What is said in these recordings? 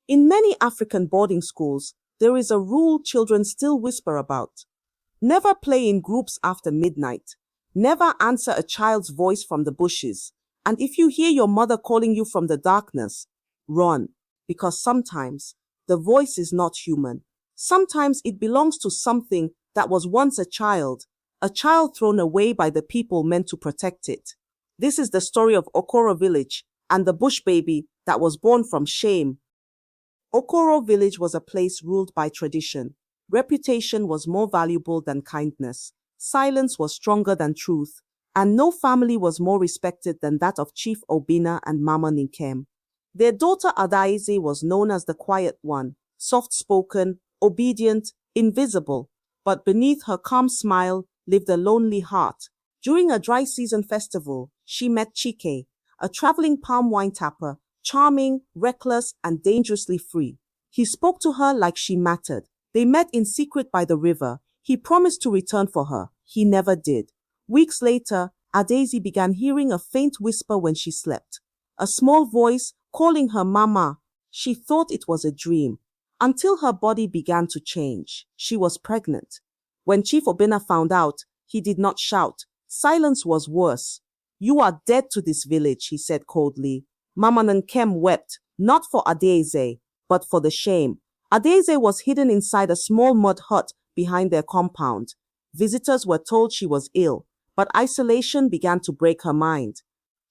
In many African boarding schools, there is a rule children still whisper about. Never play in groups after midnight. Never answer a child's voice from the bushes. And if you hear your mother calling you from the darkness, run. Because sometimes the voice is not human. Sometimes it belongs to something that was once a child thrown away by the people meant to protect it. This is the story of Okoro Village and the bush baby that was born from shame. Okoro Village was a place ruled by tradition. Reputation was more valuable than kindness. Silence was stronger than truth. And no family was more respected than that of Chief Obina and Mama Ninkem. Their daughter Adaeze was known as the quiet one, soft-spoken, obedient, invisible. But beneath her calm smile lived a lonely heart. During a dry season festival, she met Chike, a traveling palm wine tapper, charming, reckless, and dangerously free. He spoke to her like she mattered. They met in secret by the river. He promised to return for her. He never did. Weeks later, Adaeze began hearing a faint whisper when she slept. A small voice calling her mama. She thought it was a dream. Until her body began to change. She was pregnant. When Chief Obina found out, he did not shout. Silence was worse. You are dead to this village, he said coldly. Mama Nkem wept, not for Adaeze, but for the shame. Adaeze was hidden inside a small mud hut behind their compound. Visitors were told she was ill, but isolation began to break her mind.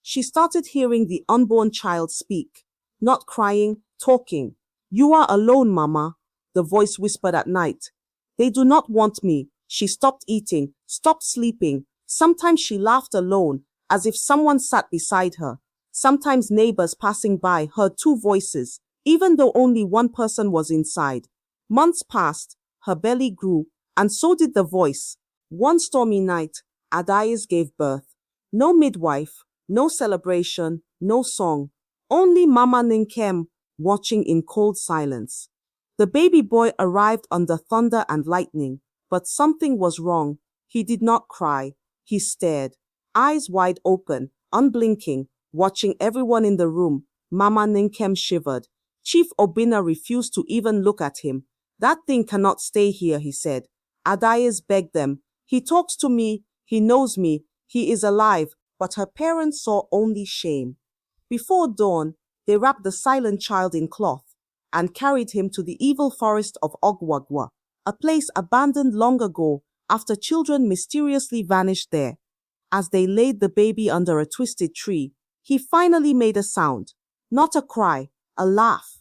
She started hearing the unborn child speak, not crying, talking. You are alone, Mama, the voice whispered at night. They do not want me. She stopped eating, stopped sleeping. Sometimes she laughed alone, as if someone sat beside her. Sometimes neighbors passing by heard two voices, even though only one person was inside. Months passed, her belly grew, and so did the voice. One stormy night, Adaeze gave birth. No midwife, no celebration, no song. Only Mama Ninkem watching in cold silence. The baby boy arrived under thunder and lightning, but something was wrong. He did not cry. He stared, eyes wide open, unblinking, watching everyone in the room. Mama Ninkem shivered. Chief Obina refused to even look at him. That thing cannot stay here, he said. Adaeze begged them. He talks to me, he knows me, he is alive, but her parents saw only shame. Before dawn, they wrapped the silent child in cloth and carried him to the Evil Forest of Ogwugwu, a place abandoned long ago after children mysteriously vanished there. As they laid the baby under a twisted tree, he finally made a sound. Not a cry, a laugh.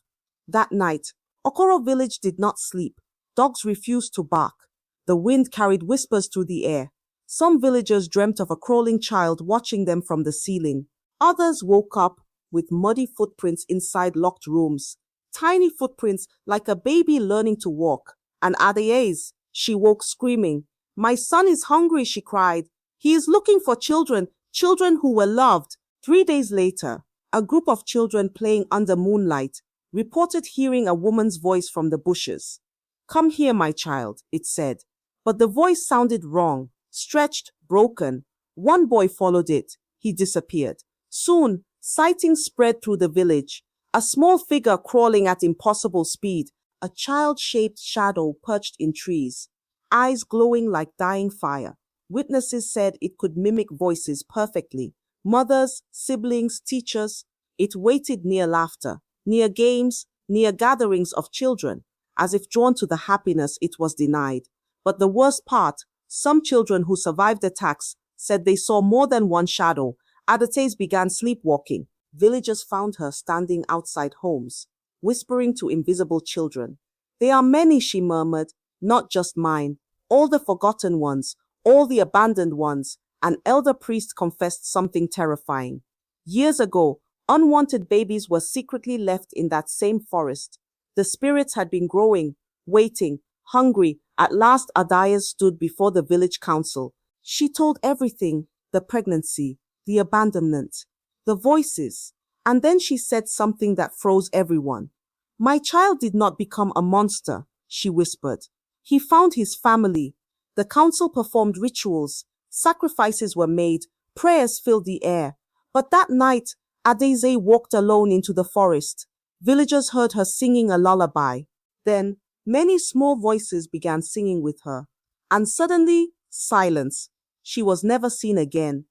That night, Okoro Village did not sleep. Dogs refused to bark. The wind carried whispers through the air. Some villagers dreamt of a crawling child watching them from the ceiling. Others woke up with muddy footprints inside locked rooms. Tiny footprints like a baby learning to walk. And Adaeze, she woke screaming. My son is hungry, she cried. He is looking for children, children who were loved. 3 days later, a group of children playing under moonlight reported hearing a woman's voice from the bushes. Come here, my child, it said. But the voice sounded wrong, stretched, broken. One boy followed it. He disappeared. Soon, sightings spread through the village. A small figure crawling at impossible speed, a child-shaped shadow perched in trees, eyes glowing like dying fire. Witnesses said it could mimic voices perfectly. Mothers, siblings, teachers. It waited near laughter, near games, near gatherings of children, as if drawn to the happiness it was denied. But the worst part, some children who survived attacks said they saw more than one shadow. Adaeze began sleepwalking. Villagers found her standing outside homes, whispering to invisible children. There are many, she murmured, not just mine. All the forgotten ones, all the abandoned ones. An elder priest confessed something terrifying. Years ago, unwanted babies were secretly left in that same forest. The spirits had been growing, waiting, hungry. At last Adaeze stood before the village council. She told everything, the pregnancy, the abandonment, the voices. And then she said something that froze everyone. My child did not become a monster, she whispered. He found his family. The council performed rituals. Sacrifices were made. Prayers filled the air. But that night, Adaeze walked alone into the forest. Villagers heard her singing a lullaby. Then, many small voices began singing with her. And suddenly, silence. She was never seen again.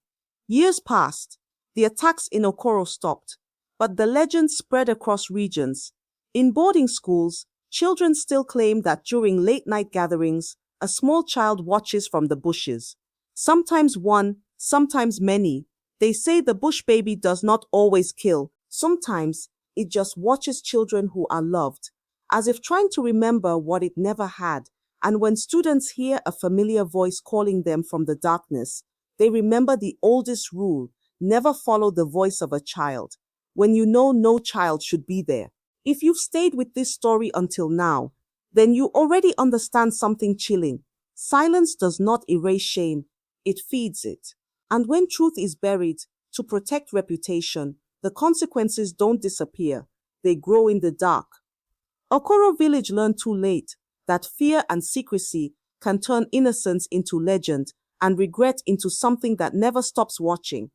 Years passed. The attacks in Okoro stopped. But the legend spread across regions. In boarding schools, children still claim that during late-night gatherings, a small child watches from the bushes. Sometimes one, sometimes many. They say the bush baby does not always kill. Sometimes it just watches children who are loved, as if trying to remember what it never had. And when students hear a familiar voice calling them from the darkness, they remember the oldest rule: never follow the voice of a child when you know no child should be there. If you've stayed with this story until now, then you already understand something chilling. Silence does not erase shame, it feeds it. And when truth is buried, to protect reputation, the consequences don't disappear, they grow in the dark. Okoro Village learned too late that fear and secrecy can turn innocence into legend and regret into something that never stops watching.